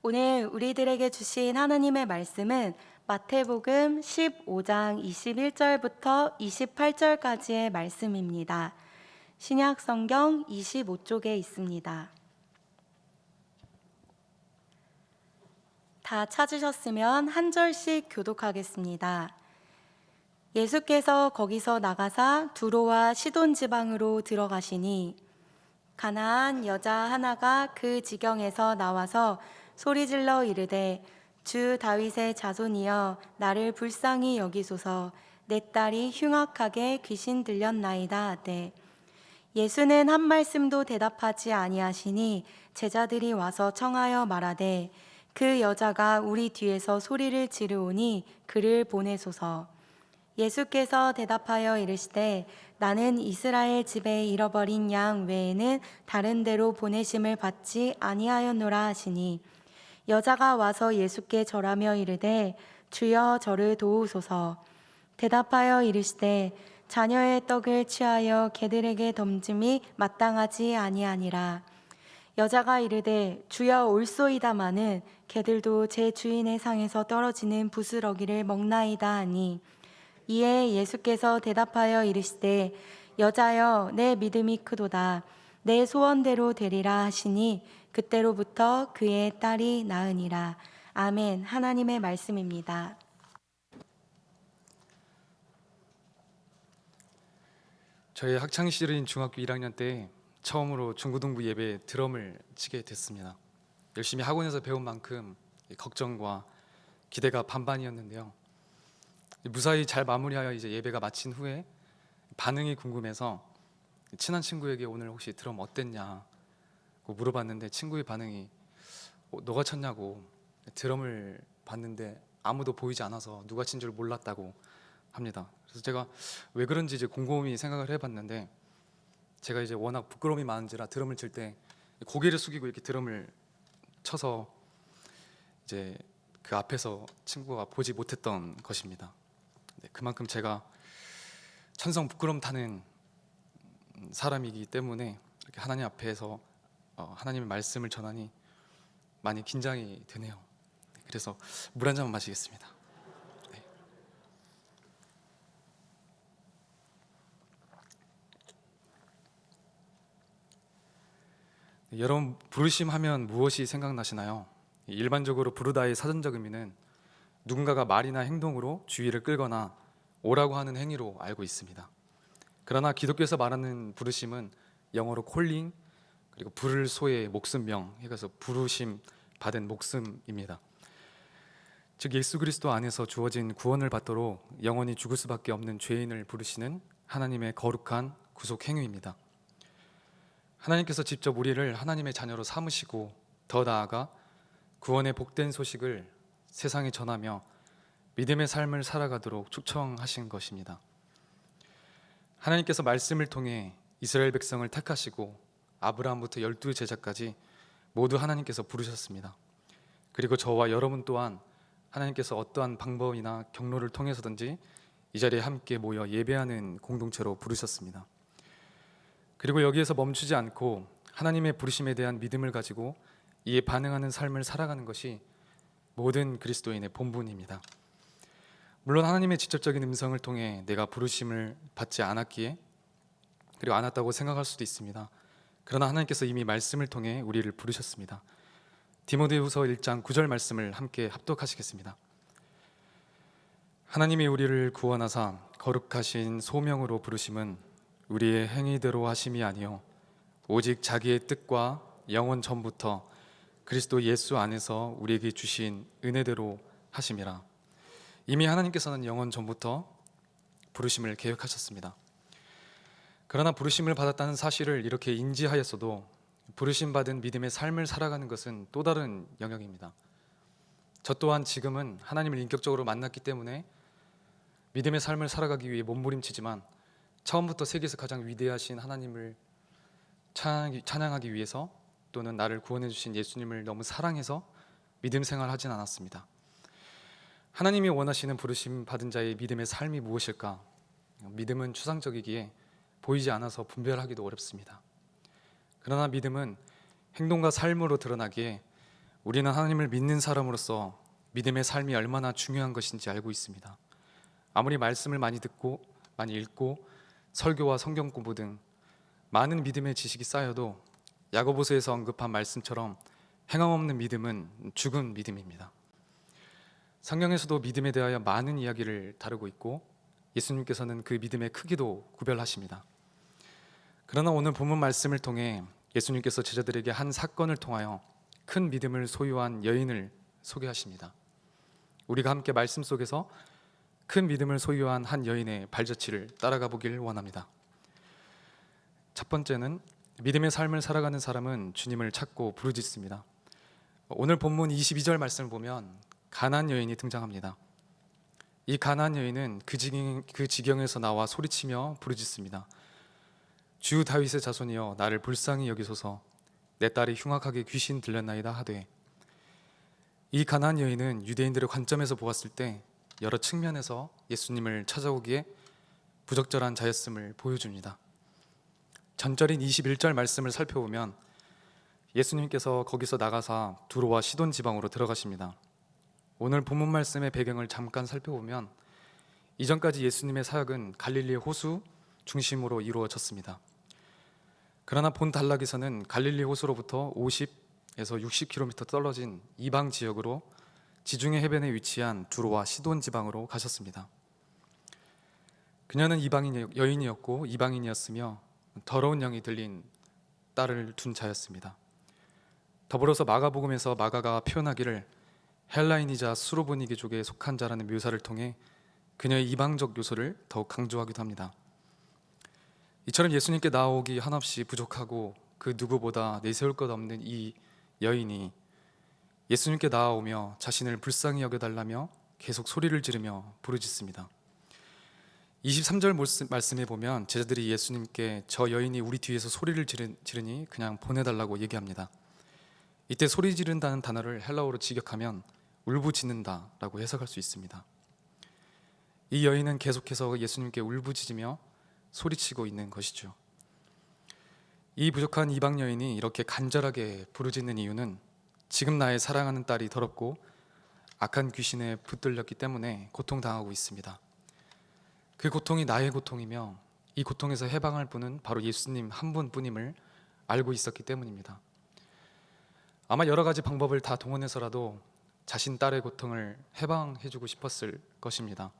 오늘 우리들에게 주신 하나님의 말씀은 마태복음 15장 21절부터 28절까지의 말씀입니다. 신약 성경 25쪽에 있습니다. 다 찾으셨으면 한 절씩 교독하겠습니다. 예수께서 거기서 나가사 두로와 시돈 지방으로 들어가시니 가나안 여자 하나가 그 지경에서 나와서 소리질러 이르되 주 다윗의 자손이여 나를 불쌍히 여기소서 내 딸이 흉악하게 귀신 들렸나이다 하되 예수는 한 말씀도 대답하지 아니하시니 제자들이 와서 청하여 말하되 그 여자가 우리 뒤에서 소리를 지르오니 그를 보내소서. 예수께서 대답하여 이르시되 나는 이스라엘 집에 잃어버린 양 외에는 다른 데로 보내심을 받지 아니하였노라 하시니 여자가 와서 예수께 절하며 이르되 주여 저를 도우소서. 대답하여 이르시되 자녀의 떡을 취하여 개들에게 던짐이 마땅하지 아니하니라. 여자가 이르되 주여 올소이다마는 개들도 제 주인의 상에서 떨어지는 부스러기를 먹나이다 하니 이에 예수께서 대답하여 이르시되 여자여 내 믿음이 크도다 내 소원대로 되리라 하시니 그때로부터 그의 딸이 나으니라. 아멘. 하나님의 말씀입니다. 저희 학창 시절인 중학교 1학년 때 처음으로 중고등부 예배에 드럼을 치게 됐습니다. 열심히 학원에서 배운 만큼 걱정과 기대가 반반이었는데요. 무사히 잘 마무리하여 이제 예배가 마친 후에 반응이 궁금해서 친한 친구에게 오늘 혹시 드럼 어땠냐고 물어봤는데 친구의 반응이 너가 쳤냐고, 드럼을 봤는데 아무도 보이지 않아서 누가 친 줄 몰랐다고 합니다. 그래서 제가 왜 그런지 이제 곰곰이 생각을 해봤는데 제가 이제 워낙 부끄러움이 많은지라 드럼을 칠 때 고개를 숙이고 이렇게 드럼을 쳐서 이제 그 앞에서 친구가 보지 못했던 것입니다. 그만큼 제가 천성 부끄럼 타는 사람이기 때문에 이렇게 하나님 앞에서 하나님의 말씀을 전하니 많이 긴장이 되네요. 그래서 물 한 잔만 마시겠습니다. 네. 여러분, 부르심 하면 무엇이 생각나시나요? 일반적으로 부르다의 사전적 의미는 누군가가 말이나 행동으로 주의를 끌거나 오라고 하는 행위로 알고 있습니다. 그러나 기독교에서 말하는 부르심은 영어로 콜링, 그리고 부를 소의 목숨명 해서 부르심 받은 목숨입니다. 즉 예수 그리스도 안에서 주어진 구원을 받도록 영원히 죽을 수밖에 없는 죄인을 부르시는 하나님의 거룩한 구속 행위입니다. 하나님께서 직접 우리를 하나님의 자녀로 삼으시고 더 나아가 구원의 복된 소식을 세상에 전하며 믿음의 삶을 살아가도록 초청하신 것입니다. 하나님께서 말씀을 통해 이스라엘 백성을 택하시고 아브라함부터 12제자까지 모두 하나님께서 부르셨습니다. 그리고 저와 여러분 또한 하나님께서 어떠한 방법이나 경로를 통해서든지 이 자리에 함께 모여 예배하는 공동체로 부르셨습니다. 그리고 여기에서 멈추지 않고 하나님의 부르심에 대한 믿음을 가지고 이에 반응하는 삶을 살아가는 것이 모든 그리스도인의 본분입니다. 물론 하나님의 직접적인 음성을 통해 내가 부르심을 받지 않았기에 그리고 않았다고 생각할 수도 있습니다. 그러나 하나님께서 이미 말씀을 통해 우리를 부르셨습니다. 디모데후서 1장 9절 말씀을 함께 합독하시겠습니다. 하나님이 우리를 구원하사 거룩하신 소명으로 부르심은 우리의 행위대로 하심이 아니요 오직 자기의 뜻과 영원 전부터 그리스도 예수 안에서 우리에게 주신 은혜대로 하심이라. 이미 하나님께서는 영원 전부터 부르심을 계획하셨습니다. 그러나 부르심을 받았다는 사실을 이렇게 인지하였어도 부르심 받은 믿음의 삶을 살아가는 것은 또 다른 영역입니다. 저 또한 지금은 하나님을 인격적으로 만났기 때문에 믿음의 삶을 살아가기 위해 몸부림치지만 처음부터 세계에서 가장 위대하신 하나님을 찬양하기 위해서 또는 나를 구원해 주신 예수님을 너무 사랑해서 믿음 생활을 하진 않았습니다. 하나님이 원하시는 부르심 받은 자의 믿음의 삶이 무엇일까? 믿음은 추상적이기에 보이지 않아서 분별하기도 어렵습니다. 그러나 믿음은 행동과 삶으로 드러나기에 우리는 하나님을 믿는 사람으로서 믿음의 삶이 얼마나 중요한 것인지 알고 있습니다. 아무리 말씀을 많이 듣고 많이 읽고 설교와 성경 공부 등 많은 믿음의 지식이 쌓여도 야고보서에서 언급한 말씀처럼 행함 없는 믿음은 죽은 믿음입니다. 성경에서도 믿음에 대하여 많은 이야기를 다루고 있고 예수님께서는 그 믿음의 크기도 구별하십니다. 그러나 오늘 본문 말씀을 통해 예수님께서 제자들에게 한 사건을 통하여 큰 믿음을 소유한 여인을 소개하십니다. 우리가 함께 말씀 속에서 큰 믿음을 소유한 한 여인의 발자취를 따라가 보길 원합니다. 첫 번째는 믿음의 삶을 살아가는 사람은 주님을 찾고 부르짖습니다. 오늘 본문 22절 말씀을 보면 가나안 여인이 등장합니다. 이 가나안 여인은 그 지경에서 나와 소리치며 부르짖습니다. 주 다윗의 자손이여 나를 불쌍히 여기소서. 내 딸이 흉악하게 귀신 들렸나이다 하되. 이 가나안 여인은 유대인들의 관점에서 보았을 때 여러 측면에서 예수님을 찾아오기에 부적절한 자였음을 보여줍니다. 전절인 21절 말씀을 살펴보면 예수님께서 거기서 나가사 두로와 시돈 지방으로 들어가십니다. 오늘 본문 말씀의 배경을 잠깐 살펴보면 이전까지 예수님의 사역은 갈릴리의 호수 중심으로 이루어졌습니다. 그러나 본 단락에서는 갈릴리 호수로부터 50에서 60km 떨어진 이방 지역으로 지중해 해변에 위치한 두로와 시돈 지방으로 가셨습니다. 그녀는 이방인 여인이었고 이방인이었으며 더러운 영이 들린 딸을 둔 자였습니다. 더불어서 마가복음에서 마가가 표현하기를 헬라인이자 수로보니게족에 속한 자라는 묘사를 통해 그녀의 이방적 요소를 더욱 강조하기도 합니다. 이처럼 예수님께 나오기 한없이 부족하고 그 누구보다 내세울 것 없는 이 여인이 예수님께 나아오며 자신을 불쌍히 여겨달라며 계속 소리를 지르며 부르짖습니다. 23절 말씀에 보면 제자들이 예수님께 저 여인이 우리 뒤에서 소리를 지르니 그냥 보내달라고 얘기합니다. 이때 소리 지른다는 단어를 헬라어로 직역하면 울부짖는다 라고 해석할 수 있습니다. 이 여인은 계속해서 예수님께 울부짖으며 소리치고 있는 것이죠. 이 부족한 이방 여인이 이렇게 간절하게 부르짖는 이유는 지금 나의 사랑하는 딸이 더럽고 악한 귀신에 붙들렸기 때문에 고통당하고 있습니다. 그 고통이 나의 고통이며 이 고통에서 해방할 분은 바로 예수님 한 분뿐임을 알고 있었기 때문입니다. 아마 여러 가지 방법을 다 동원해서라도 자신 딸의 고통을 해방해주고 싶었을 것입니다.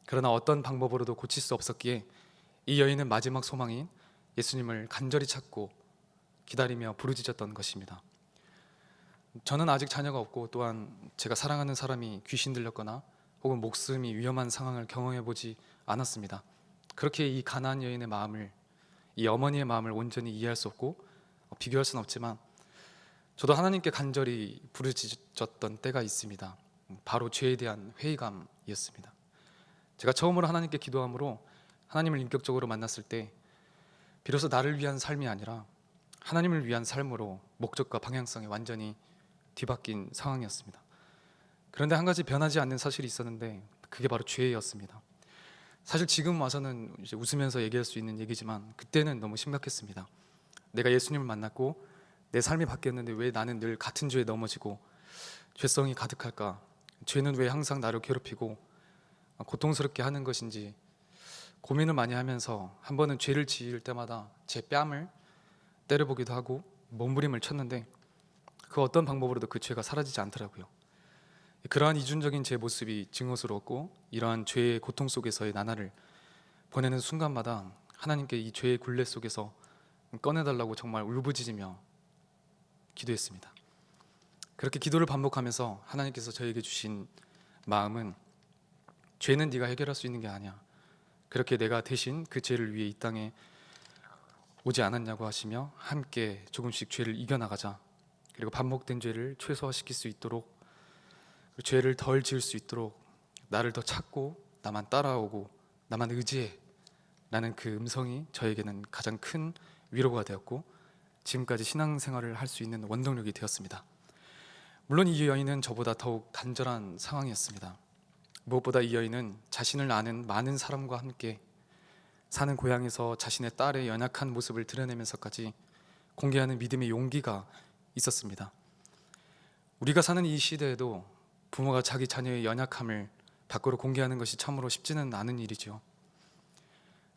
그러나 어떤 방법으로도 고칠 수 없었기에 이 여인은 마지막 소망인 예수님을 간절히 찾고 기다리며 부르짖었던 것입니다. 저는 아직 자녀가 없고 또한 제가 사랑하는 사람이 귀신 들렸거나 혹은 목숨이 위험한 상황을 경험해 보지 않았습니다. 그렇게 이 가나안 여인의 마음을, 이 어머니의 마음을 온전히 이해할 수 없고 비교할 수는 없지만 저도 하나님께 간절히 부르짖었던 때가 있습니다. 바로 죄에 대한 회의감이었습니다. 제가 처음으로 하나님께 기도함으로 하나님을 인격적으로 만났을 때 비로소 나를 위한 삶이 아니라 하나님을 위한 삶으로 목적과 방향성이 완전히 뒤바뀐 상황이었습니다. 그런데 한 가지 변하지 않는 사실이 있었는데 그게 바로 죄였습니다. 사실 지금 와서는 이제 웃으면서 얘기할 수 있는 얘기지만 그때는 너무 심각했습니다. 내가 예수님을 만났고 내 삶이 바뀌었는데 왜 나는 늘 같은 죄에 넘어지고 죄성이 가득할까? 죄는 왜 항상 나를 괴롭히고 고통스럽게 하는 것인지 고민을 많이 하면서 한 번은 죄를 지을 때마다 제 뺨을 때려보기도 하고 몸부림을 쳤는데 그 어떤 방법으로도 그 죄가 사라지지 않더라고요. 그러한 이중적인 제 모습이 증오스러웠고 이러한 죄의 고통 속에서의 나날을 보내는 순간마다 하나님께 이 죄의 굴레 속에서 꺼내달라고 정말 울부짖으며 기도했습니다. 그렇게 기도를 반복하면서 하나님께서 저에게 주신 마음은 죄는 네가 해결할 수 있는 게 아니야. 그렇게 내가 대신 그 죄를 위해 이 땅에 오지 않았냐고 하시며 함께 조금씩 죄를 이겨나가자. 그리고 반복된 죄를 최소화시킬 수 있도록 죄를 덜 지을 수 있도록 나를 더 찾고 나만 따라오고 나만 의지해 라는 그 음성이 저에게는 가장 큰 위로가 되었고 지금까지 신앙생활을 할 수 있는 원동력이 되었습니다. 물론 이 여인은 저보다 더욱 간절한 상황이었습니다. 무엇보다 이 여인은 자신을 아는 많은 사람과 함께 사는 고향에서 자신의 딸의 연약한 모습을 드러내면서까지 공개하는 믿음의 용기가 있었습니다. 우리가 사는 이 시대에도 부모가 자기 자녀의 연약함을 밖으로 공개하는 것이 참으로 쉽지는 않은 일이죠.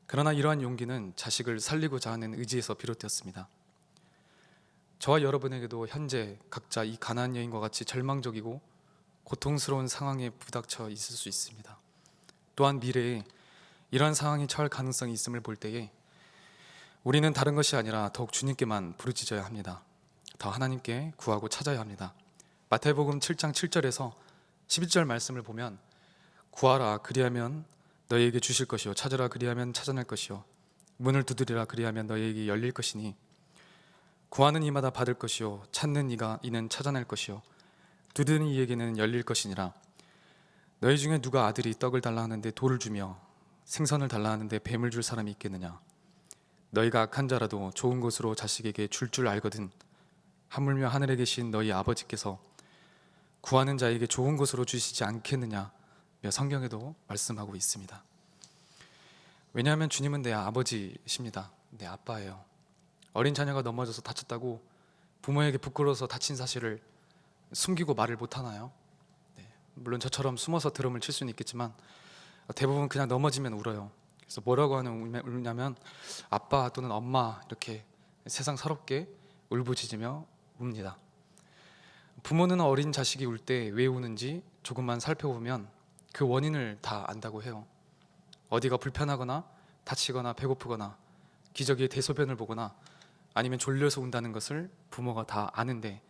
그러나 이러한 용기는 자식을 살리고자 하는 의지에서 비롯되었습니다. 저와 여러분에게도 현재 각자 이 가나안 여인과 같이 절망적이고 고통스러운 상황에 부닥쳐 있을 수 있습니다. 또한 미래에 이러한 상황이 처할 가능성이 있음을 볼 때에 우리는 다른 것이 아니라 더욱 주님께만 부르짖어야 합니다. 더 하나님께 구하고 찾아야 합니다. 마태복음 7장 7절에서 11절 말씀을 보면 구하라 그리하면 너희에게 주실 것이요 찾으라 그리하면 찾아낼 것이요 문을 두드리라 그리하면 너희에게 열릴 것이니 구하는 이마다 받을 것이요 찾는 이는 찾아낼 것이요 두드리는 이에게는 열릴 것이니라. 너희 중에 누가 아들이 떡을 달라 하는데 돌을 주며 생선을 달라 하는데 뱀을 줄 사람이 있겠느냐. 너희가 악한 자라도 좋은 것으로 자식에게 줄 알거든 하물며 하늘에 계신 너희 아버지께서 구하는 자에게 좋은 것으로 주시지 않겠느냐며 성경에도 말씀하고 있습니다. 왜냐하면 주님은 내 아버지십니다. 내 아빠예요. 어린 자녀가 넘어져서 다쳤다고 부모에게 부끄러워서 다친 사실을 숨기고 말을 못하나요? 물론 저처럼 숨어서 드럼을 칠 수는 있겠지만 대부분 그냥 넘어지면 울어요. 그래서 뭐라고 울냐면 아빠 또는 엄마 이렇게 세상 서럽게 울부짖으며 웁니다. 부모는 어린 자식이 울 때 왜 우는지 조금만 살펴보면 그 원인을 다 안다고 해요. 어디가 불편하거나 다치거나 배고프거나 기저귀에 대소변을 보거나 아니면 졸려서 운다는 것을 부모가 다 아는데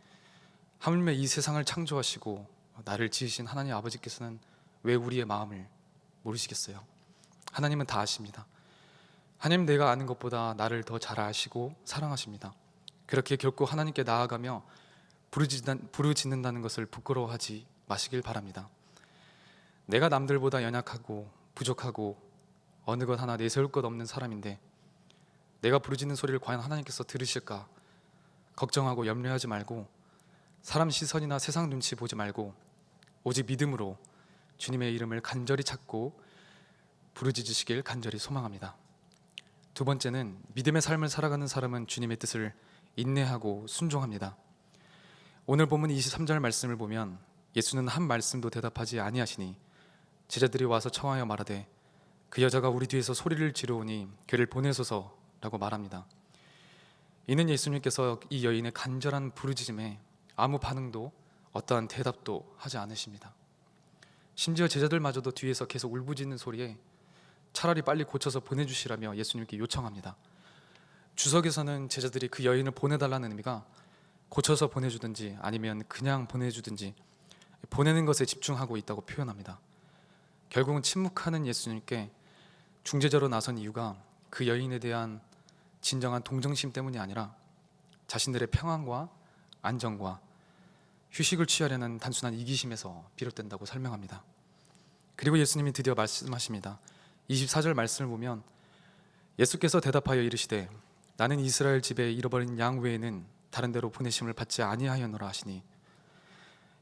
하물며 이 세상을 창조하시고 나를 지으신 하나님 아버지께서는 왜 우리의 마음을 모르시겠어요? 하나님은 다 아십니다. 하나님 내가 아는 것보다 나를 더 잘 아시고 사랑하십니다. 그렇게 결코 하나님께 나아가며 부르짖는다는 것을 부끄러워하지 마시길 바랍니다. 내가 남들보다 연약하고 부족하고 어느 것 하나 내세울 것 없는 사람인데 내가 부르짖는 소리를 과연 하나님께서 들으실까 걱정하고 염려하지 말고 사람 시선이나 세상 눈치 보지 말고 오직 믿음으로 주님의 이름을 간절히 찾고 부르짖으시길 간절히 소망합니다. 두 번째는 믿음의 삶을 살아가는 사람은 주님의 뜻을 인내하고 순종합니다. 오늘 본문 23절 말씀을 보면 예수는 한 말씀도 대답하지 아니하시니 제자들이 와서 청하여 말하되 그 여자가 우리 뒤에서 소리를 지르오니 그를 보내소서라고 말합니다. 이는 예수님께서 이 여인의 간절한 부르짖음에 아무 반응도 어떠한 대답도 하지 않으십니다. 심지어 제자들마저도 뒤에서 계속 울부짖는 소리에 차라리 빨리 고쳐서 보내주시라며 예수님께 요청합니다. 주석에서는 제자들이 그 여인을 보내달라는 의미가 고쳐서 보내주든지 아니면 그냥 보내주든지 보내는 것에 집중하고 있다고 표현합니다. 결국은 침묵하는 예수님께 중재자로 나선 이유가 그 여인에 대한 진정한 동정심 때문이 아니라 자신들의 평안과 안정과 휴식을 취하려는 단순한 이기심에서 비롯된다고 설명합니다. 그리고 예수님이 드디어 말씀하십니다. 24절 말씀을 보면 예수께서 대답하여 이르시되 나는 이스라엘 집에 잃어버린 양 외에는 다른 데로 보내심을 받지 아니하였노라 하시니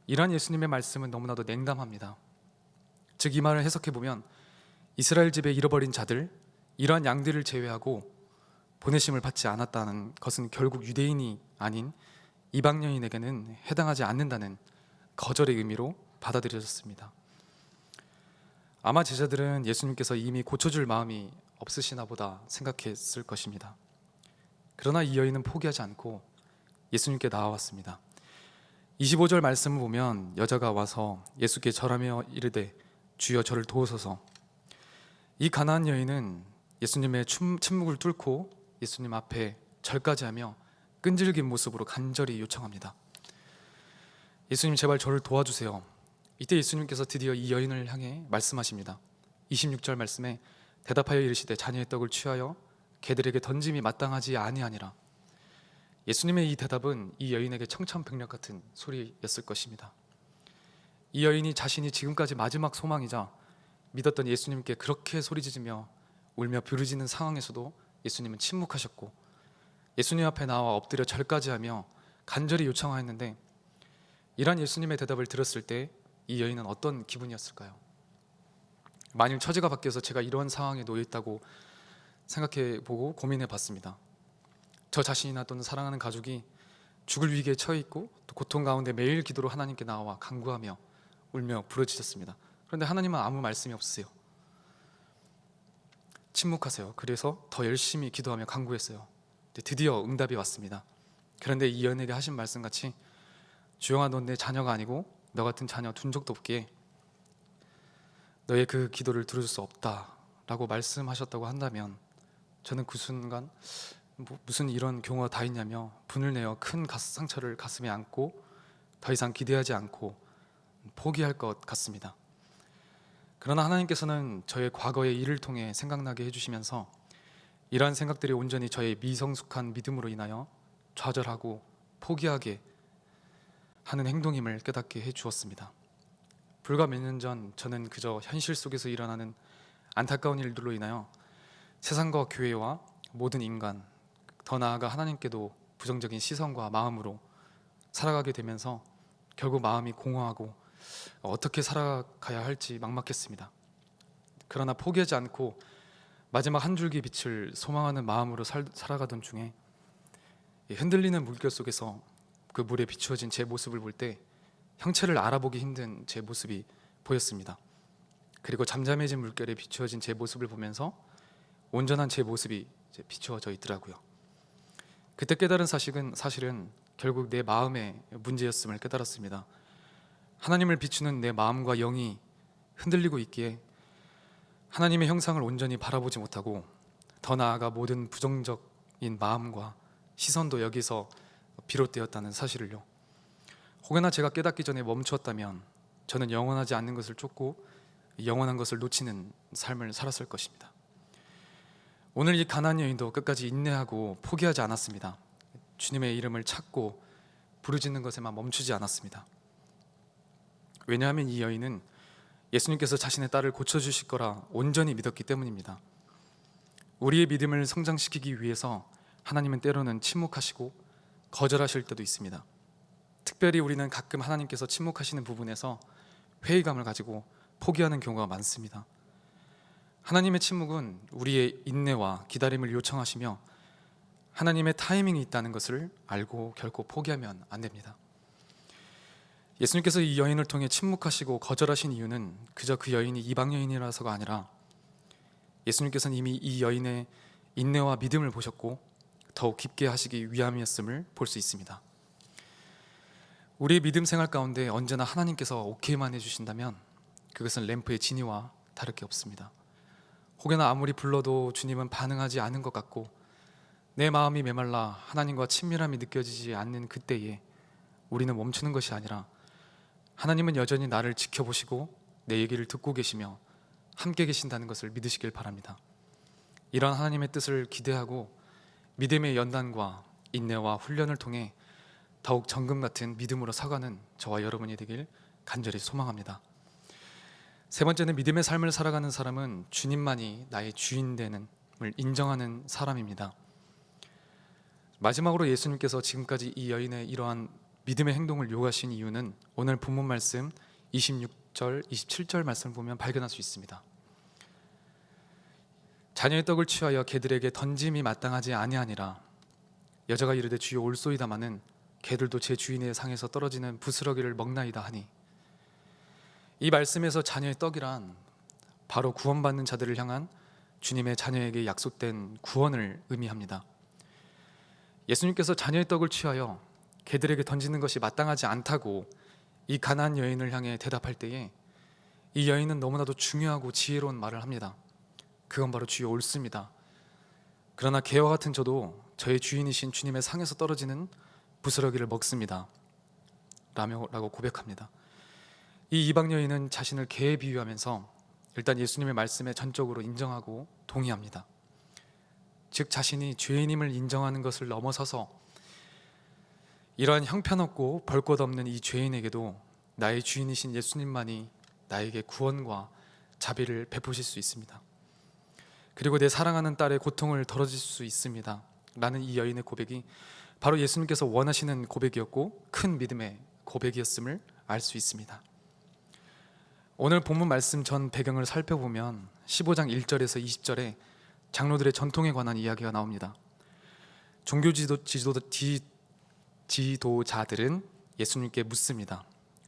이러한 예수님의 말씀은 너무나도 냉담합니다. 즉 이 말을 해석해 보면 이스라엘 집에 잃어버린 자들 이러한 양들을 제외하고 보내심을 받지 않았다는 것은 결국 유대인이 아닌 이방 여인에게는 해당하지 않는다는 거절의 의미로 받아들여졌습니다. 아마 제자들은 예수님께서 이미 고쳐줄 마음이 없으시나 보다 생각했을 것입니다. 그러나 이 여인은 포기하지 않고 예수님께 나아왔습니다. 25절 말씀을 보면 여자가 와서 예수께 절하며 이르되 주여 저를 도우소서. 이 가나안 여인은 예수님의 침묵을 뚫고 예수님 앞에 절까지 하며 끈질긴 모습으로 간절히 요청합니다. 예수님 제발 저를 도와주세요. 이때 예수님께서 드디어 이 여인을 향해 말씀하십니다. 26절 말씀에 대답하여 이르시되 자녀의 떡을 취하여 개들에게 던짐이 마땅하지 아니하니라. 예수님의 이 대답은 이 여인에게 청천벽력 같은 소리였을 것입니다. 이 여인이 자신이 지금까지 마지막 소망이자 믿었던 예수님께 그렇게 소리지르며 울며 부르짖는 상황에서도 예수님은 침묵하셨고 예수님 앞에 나와 엎드려 절까지 하며 간절히 요청하였는데 이러한 예수님의 대답을 들었을 때 이 여인은 어떤 기분이었을까요? 만일 처지가 바뀌어서 제가 이러한 상황에 놓여 있다고 생각해 보고 고민해 봤습니다. 저 자신이나 또는 사랑하는 가족이 죽을 위기에 처해 있고 또 고통 가운데 매일 기도로 하나님께 나와 간구하며 울며 부르짖었습니다. 그런데 하나님은 아무 말씀이 없으세요. 침묵하세요. 그래서 더 열심히 기도하며 간구했어요. 드디어 응답이 왔습니다. 그런데 이 여인에게 하신 말씀같이 주영아, 넌 내 자녀가 아니고 너 같은 자녀 둔 적도 없기에 너의 그 기도를 들을 수 없다라고 말씀하셨다고 한다면 저는 그 순간 무슨 이런 경우가 다 있냐며 분을 내어 큰 상처를 가슴에 안고 더 이상 기대하지 않고 포기할 것 같습니다. 그러나 하나님께서는 저의 과거의 일을 통해 생각나게 해주시면서 이러한 생각들이 온전히 저의 미성숙한 믿음으로 인하여 좌절하고 포기하게 하는 행동임을 깨닫게 해주었습니다. 불과 몇 년 전 저는 그저 현실 속에서 일어나는 안타까운 일들로 인하여 세상과 교회와 모든 인간, 더 나아가 하나님께도 부정적인 시선과 마음으로 살아가게 되면서 결국 마음이 공허하고 어떻게 살아가야 할지 막막했습니다. 그러나 포기하지 않고 마지막 한 줄기 빛을 소망하는 마음으로 살아가던 중에 흔들리는 물결 속에서 그 물에 비추어진 제 모습을 볼 때 형체를 알아보기 힘든 제 모습이 보였습니다. 그리고 잠잠해진 물결에 비추어진 제 모습을 보면서 온전한 제 모습이 비추어져 있더라고요. 그때 깨달은 사실은 결국 내 마음의 문제였음을 깨달았습니다. 하나님을 비추는 내 마음과 영이 흔들리고 있기에 하나님의 형상을 온전히 바라보지 못하고 더 나아가 모든 부정적인 마음과 시선도 여기서 비롯되었다는 사실을요. 혹여나 제가 깨닫기 전에 멈추었다면 저는 영원하지 않는 것을 쫓고 영원한 것을 놓치는 삶을 살았을 것입니다. 오늘 이 가나안 여인도 끝까지 인내하고 포기하지 않았습니다. 주님의 이름을 찾고 부르짖는 것에만 멈추지 않았습니다. 왜냐하면 이 여인은 예수님께서 자신의 딸을 고쳐주실 거라 온전히 믿었기 때문입니다. 우리의 믿음을 성장시키기 위해서 하나님은 때로는 침묵하시고 거절하실 때도 있습니다. 특별히 우리는 가끔 하나님께서 침묵하시는 부분에서 회의감을 가지고 포기하는 경우가 많습니다. 하나님의 침묵은 우리의 인내와 기다림을 요청하시며 하나님의 타이밍이 있다는 것을 알고 결코 포기하면 안 됩니다. 예수님께서 이 여인을 통해 침묵하시고 거절하신 이유는 그저 그 여인이 이방 여인이라서가 아니라 예수님께서는 이미 이 여인의 인내와 믿음을 보셨고 더욱 깊게 하시기 위함이었음을 볼 수 있습니다. 우리의 믿음 생활 가운데 언제나 하나님께서 오케이만 해주신다면 그것은 램프의 진이와 다를 게 없습니다. 혹여나 아무리 불러도 주님은 반응하지 않은 것 같고 내 마음이 메말라 하나님과 친밀함이 느껴지지 않는 그때에 우리는 멈추는 것이 아니라 하나님은 여전히 나를 지켜보시고 내 얘기를 듣고 계시며 함께 계신다는 것을 믿으시길 바랍니다. 이런 하나님의 뜻을 기대하고 믿음의 연단과 인내와 훈련을 통해 더욱 정금 같은 믿음으로 서가는 저와 여러분이 되길 간절히 소망합니다. 세 번째는 믿음의 삶을 살아가는 사람은 주님만이 나의 주인 됨을 인정하는 사람입니다. 마지막으로 예수님께서 지금까지 이 여인의 이러한 믿음의 행동을 요구하신 이유는 오늘 본문 말씀 26절, 27절 말씀을 보면 발견할 수 있습니다. 자녀의 떡을 취하여 개들에게 던짐이 마땅하지 아니하니라. 여자가 이르되 주여 올소이다마는 개들도 제 주인의 상에서 떨어지는 부스러기를 먹나이다 하니, 이 말씀에서 자녀의 떡이란 바로 구원받는 자들을 향한 주님의 자녀에게 약속된 구원을 의미합니다. 예수님께서 자녀의 떡을 취하여 개들에게 던지는 것이 마땅하지 않다고 이 가나안 여인을 향해 대답할 때에 이 여인은 너무나도 중요하고 지혜로운 말을 합니다. 그건 바로 주여 옳습니다. 그러나 개와 같은 저도 저의 주인이신 주님의 상에서 떨어지는 부스러기를 먹습니다 라고 고백합니다. 이 이방 여인은 자신을 개에 비유하면서 일단 예수님의 말씀에 전적으로 인정하고 동의합니다. 즉 자신이 죄인임을 인정하는 것을 넘어서서 이러한 형편없고 볼 것 없는 이 죄인에게도 나의 주인이신 예수님만이 나에게 구원과 자비를 베푸실 수 있습니다. 그리고 내 사랑하는 딸의 고통을 덜어줄 수 있습니다 라는 이 여인의 고백이 바로 예수님께서 원하시는 고백이었고 큰 믿음의 고백이었음을 알 수 있습니다. 오늘 본문 말씀 전 배경을 살펴보면 15장 1절에서 20절에 장로들의 전통에 관한 이야기가 나옵니다. 지도자들은 예수님께 묻습니다.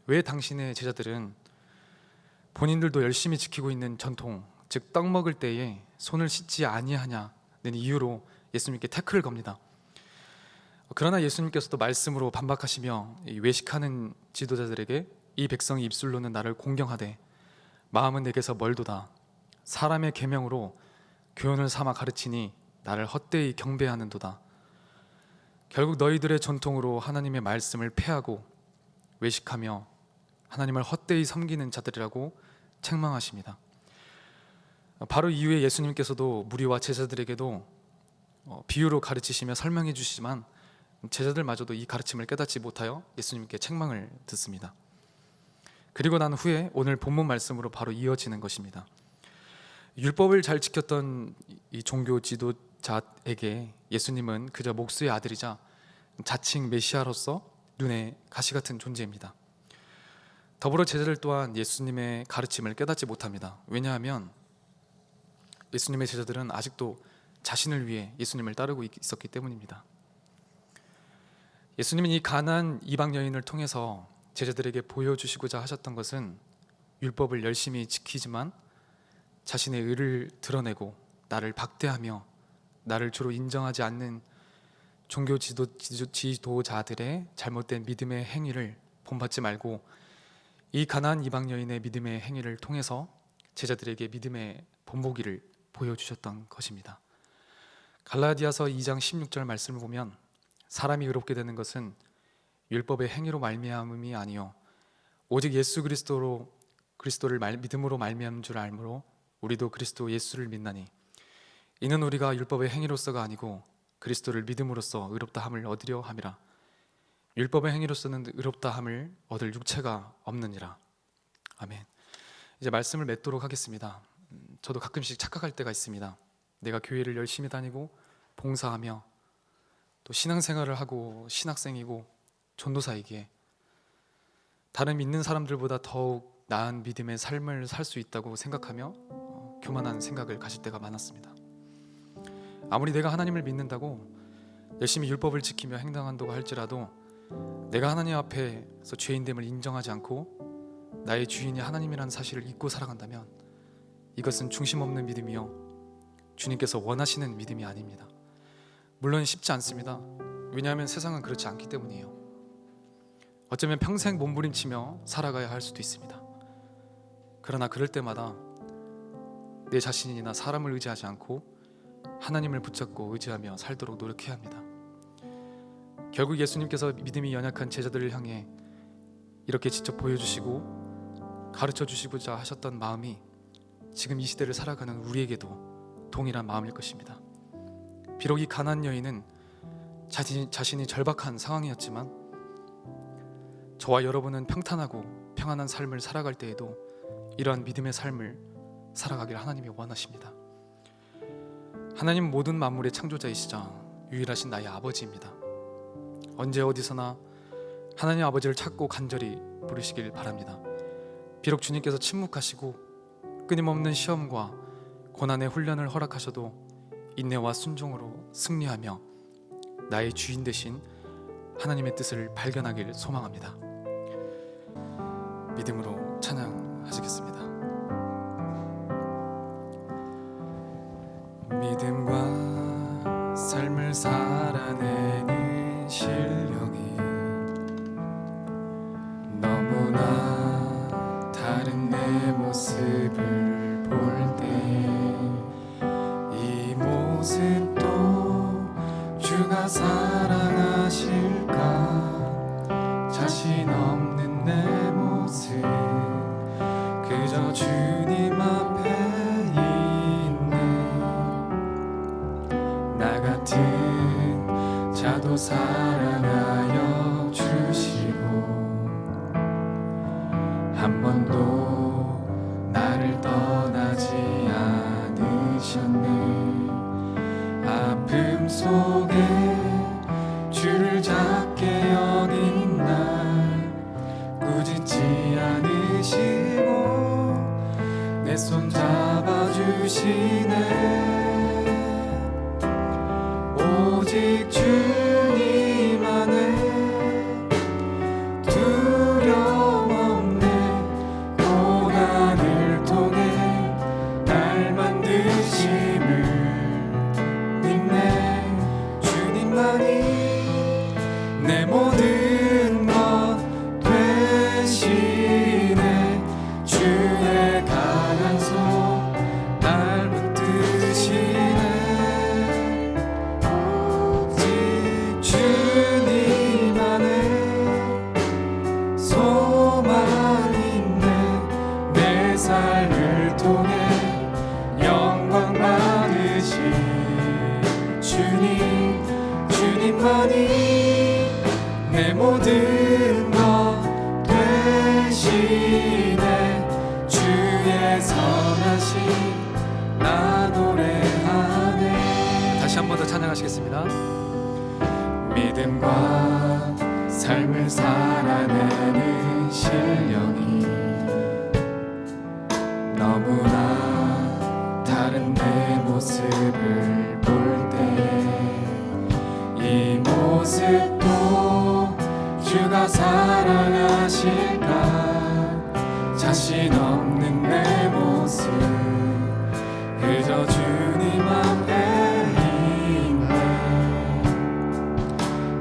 왜 당신의 제자들은 본인들도 열심히 지키고 있는 전통, 즉 떡 먹을 때에 손을 씻지 아니하냐는 이유로 예수님께 태클을 겁니다. 그러나 예수님께서도 말씀으로 반박하시며 이 외식하는 지도자들에게 이 백성이 입술로는 나를 공경하되 마음은 내게서 멀도다. 사람의 계명으로 교훈을 삼아 가르치니 나를 헛되이 경배하는도다. 결국 너희들의 전통으로 하나님의 말씀을 폐하고 외식하며 하나님을 헛되이 섬기는 자들이라고 책망하십니다. 바로 이후에 예수님께서도 무리와 제자들에게도 비유로 가르치시며 설명해 주시지만 제자들마저도 이 가르침을 깨닫지 못하여 예수님께 책망을 듣습니다. 그리고 난 후에 오늘 본문 말씀으로 바로 이어지는 것입니다. 율법을 잘 지켰던 이 종교 지도자에게 예수님은 그저 목수의 아들이자 자칭 메시아로서 눈에 가시 같은 존재입니다. 더불어 제자들 또한 예수님의 가르침을 깨닫지 못합니다. 왜냐하면 예수님의 제자들은 아직도 자신을 위해 예수님을 따르고 있었기 때문입니다. 예수님은 이 가나안 이방 여인을 통해서 제자들에게 보여주시고자 하셨던 것은 율법을 열심히 지키지만 자신의 의를 드러내고 나를 박대하며 나를 주로 인정하지 않는 종교 지도자들의 잘못된 믿음의 행위를 본받지 말고 이 가나안 이방 여인의 믿음의 행위를 통해서 제자들에게 믿음의 본보기를 보여주셨던 것입니다. 갈라디아서 2장 16절 말씀을 보면 사람이 의롭게 되는 것은 율법의 행위로 말미암음이 아니요 오직 예수 그리스도를 믿음으로 말미암은 줄 알므로 우리도 그리스도 예수를 믿나니 이는 우리가 율법의 행위로서가 아니고 그리스도를 믿음으로써 의롭다함을 얻으려 함이라. 율법의 행위로서는 의롭다함을 얻을 육체가 없느니라. 아멘. 이제 말씀을 맺도록 하겠습니다. 저도 가끔씩 착각할 때가 있습니다. 내가 교회를 열심히 다니고 봉사하며 또 신앙생활을 하고 신학생이고 전도사이기에 다른 믿는 사람들보다 더욱 나은 믿음의 삶을 살 수 있다고 생각하며 교만한 생각을 가질 때가 많았습니다. 아무리 내가 하나님을 믿는다고 열심히 율법을 지키며 행동한다고 할지라도 내가 하나님 앞에서 죄인됨을 인정하지 않고 나의 주인이 하나님이라는 사실을 잊고 살아간다면 이것은 중심 없는 믿음이요 주님께서 원하시는 믿음이 아닙니다. 물론 쉽지 않습니다. 왜냐하면 세상은 그렇지 않기 때문이에요. 어쩌면 평생 몸부림치며 살아가야 할 수도 있습니다. 그러나 그럴 때마다 내 자신이나 사람을 의지하지 않고 하나님을 붙잡고 의지하며 살도록 노력해야 합니다. 결국 예수님께서 믿음이 연약한 제자들을 향해 이렇게 직접 보여주시고 가르쳐주시고자 하셨던 마음이 지금 이 시대를 살아가는 우리에게도 동일한 마음일 것입니다. 비록 이 가나안 여인은 자신이 절박한 상황이었지만 저와 여러분은 평탄하고 평안한 삶을 살아갈 때에도 이러한 믿음의 삶을 살아가길 하나님이 원하십니다. 하나님은 모든 만물의 창조자이시자 유일하신 나의 아버지입니다. 언제 어디서나 하나님 아버지를 찾고 간절히 부르시길 바랍니다. 비록 주님께서 침묵하시고 끊임없는 시험과 고난의 훈련을 허락하셔도 인내와 순종으로 승리하며 나의 주인 되신 하나님의 뜻을 발견하길 소망합니다. 믿음으로 찬양하시겠습니다. 믿음과 삶을 살아내는 실력이 너무나 다른 내 모습을 볼 때 이 모습도 주가 사랑하실까 자신 없는 내 모습 그저 주님 앞에 나 같은 자도 사랑하여 주시고 한 번도 나를 떠나지 않으셨네. 아픔 속에 주를 잡게 여긴 날 꾸짖지 않으시고 내 손 잡아주시네. 오직 주님 안에 되시네. 주의 강한 손 날 붙드시네. 오직 주님 안에 소망 있네. 내 삶을 통해 영광 받으신 주님만이 내 모든 것 되시네. 주의 선하심 나 노래하네. 다시 한 번 더 찬양하시겠습니다. 믿음과 삶을 살아내는 실력이 너무나 다른 내 모습을 볼 때 이 모습도 주가 사랑하실까. 자신 없는 내 모습 그저 주님 앞에 있네.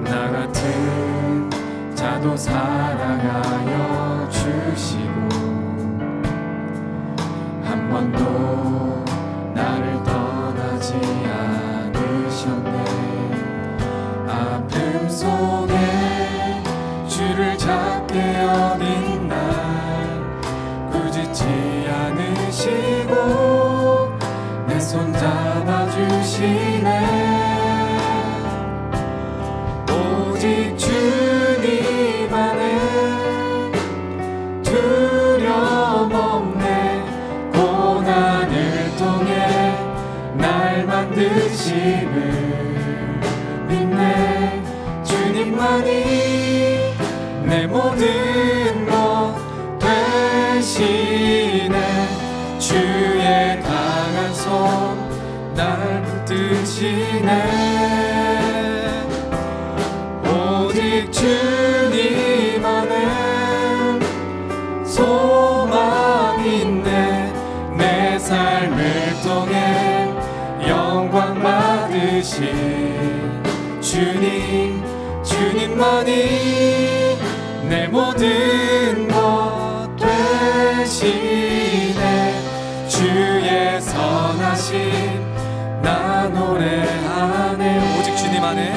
나 같은 자도 사랑하여 주시고 한 번도 나를 떠나지 않으셨네. 아픔 속에 주를 잡게 여긴 날 꾸짖지 않으시고 내 손 잡아주시네. 오직 주님 안에 두려움 없네. 고난을 통해 날 만드심을 믿네. 주님만이 내 모든 것 되시네. 주의 강한 손 날 붙드시네. 오직 주님 안에 소망 있네. 내 삶을 통해 영광 받으신 주님만이 내 모든 것 되시네. 주의 선하심 나 노래하네. 오직 주님 안에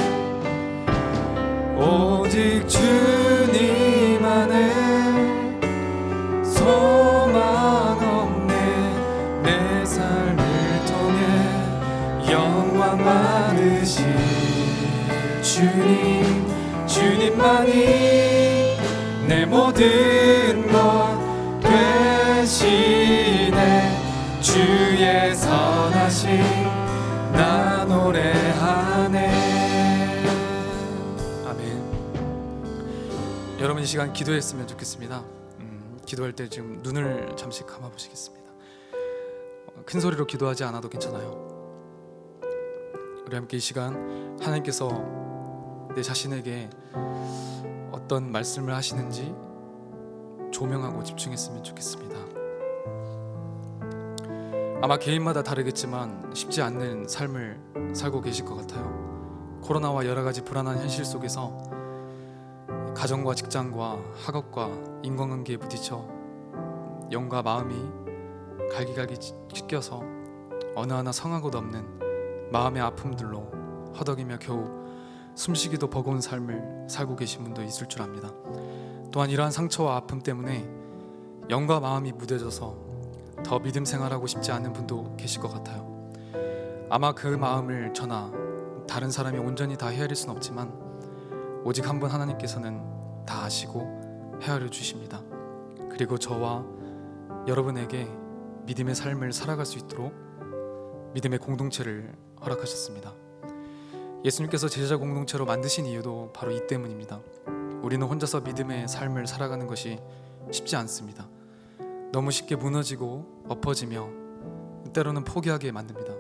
오직 주님 안에 소망 없네. 내 삶을 통해 영광 받으신 주님만이 내 모든 것 되시네. 주의 선하심 나 노래하네. 아멘. 여러분 이 시간 기도했으면 좋겠습니다. 기도할 때 지금 눈을 잠시 감아 보시겠습니다. 큰 소리로 기도하지 않아도 괜찮아요. 우리 함께 이 시간 하나님께서 내 자신에게 어떤 말씀을 하시는지 조명하고 집중했으면 좋겠습니다. 아마 개인마다 다르겠지만 쉽지 않는 삶을 살고 계실 것 같아요. 코로나와 여러 가지 불안한 현실 속에서 가정과 직장과 학업과 인간관계에 부딪혀 영과 마음이 갈기갈기 찢겨서 어느 하나 성한 곳 없는 마음의 아픔들로 허덕이며 겨우 숨쉬기도 버거운 삶을 살고 계신 분도 있을 줄 압니다. 또한 이러한 상처와 아픔 때문에 영과 마음이 무뎌져서 더 믿음 생활하고 싶지 않은 분도 계실 것 같아요. 아마 그 마음을 저나 다른 사람이 온전히 다 헤아릴 수는 없지만 오직 한 분 하나님께서는 다 아시고 헤아려 주십니다. 그리고 저와 여러분에게 믿음의 삶을 살아갈 수 있도록 믿음의 공동체를 허락하셨습니다. 예수님께서 제자 공동체로 만드신 이유도 바로 이 때문입니다. 우리는 혼자서 믿음의 삶을 살아가는 것이 쉽지 않습니다. 너무 쉽게 무너지고 엎어지며 때로는 포기하게 만듭니다.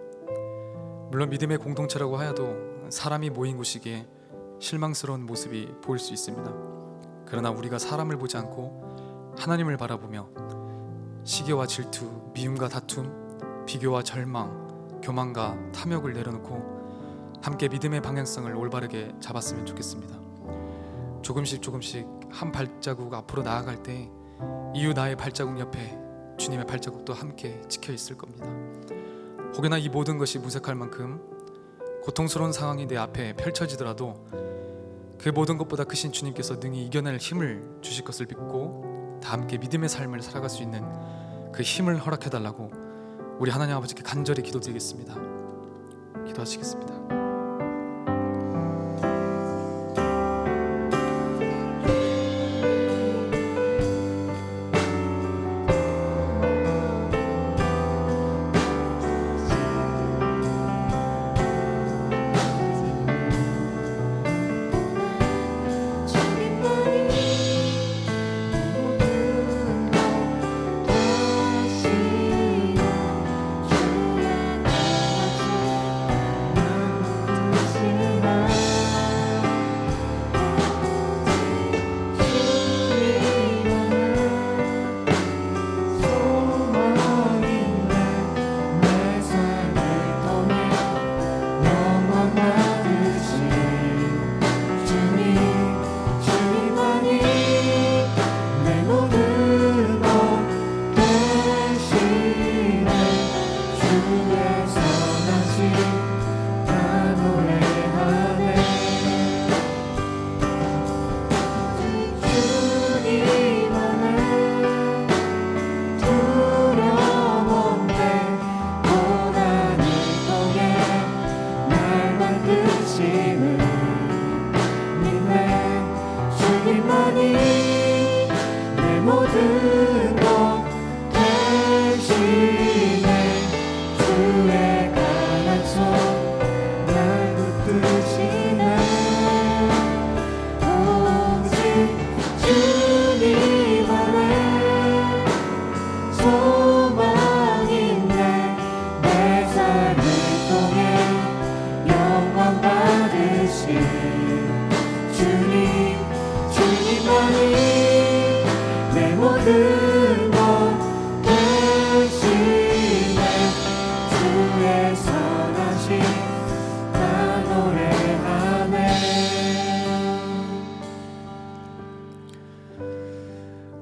물론 믿음의 공동체라고 하여도 사람이 모인 곳이기에 실망스러운 모습이 보일 수 있습니다. 그러나 우리가 사람을 보지 않고 하나님을 바라보며 시기와 질투, 미움과 다툼, 비교와 절망, 교만과 탐욕을 내려놓고 함께 믿음의 방향성을 올바르게 잡았으면 좋겠습니다. 조금씩 한 발자국 앞으로 나아갈 때 이후 나의 발자국 옆에 주님의 발자국도 함께 찍혀 있을 겁니다. 혹여나 이 모든 것이 무색할 만큼 고통스러운 상황이 내 앞에 펼쳐지더라도 그 모든 것보다 크신 주님께서 능히 이겨낼 힘을 주실 것을 믿고 다 함께 믿음의 삶을 살아갈 수 있는 그 힘을 허락해달라고 우리 하나님 아버지께 간절히 기도드리겠습니다. 기도하시겠습니다.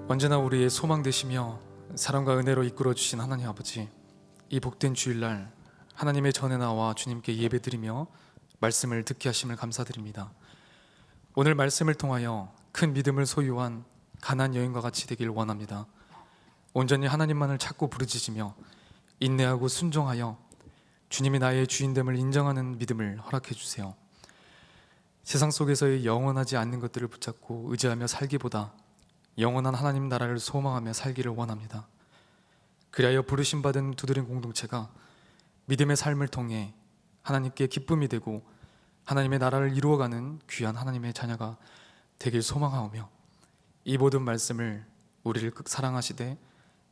언제나 우리의 소망 되시며 사랑과 은혜로 이끌어 주신 하나님 아버지, 이 복된 주일날 하나님의 전에 나와 주님께 예배드리며 말씀을 듣게 하심을 감사드립니다. 오늘 말씀을 통하여 큰 믿음을 소유한 가나안 여인과 같이 되길 원합니다. 온전히 하나님만을 찾고 부르짖으며 인내하고 순종하여 주님이 나의 주인됨을 인정하는 믿음을 허락해 주세요. 세상 속에서의 영원하지 않는 것들을 붙잡고 의지하며 살기보다 영원한 하나님 나라를 소망하며 살기를 원합니다. 그리하여 부르심 받은 두드림 공동체가 믿음의 삶을 통해 하나님께 기쁨이 되고 하나님의 나라를 이루어가는 귀한 하나님의 자녀가 되길 소망하오며, 이 모든 말씀을 우리를 사랑하시되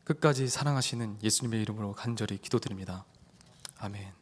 끝까지 사랑하시는 예수님의 이름으로 간절히 기도드립니다. 아멘.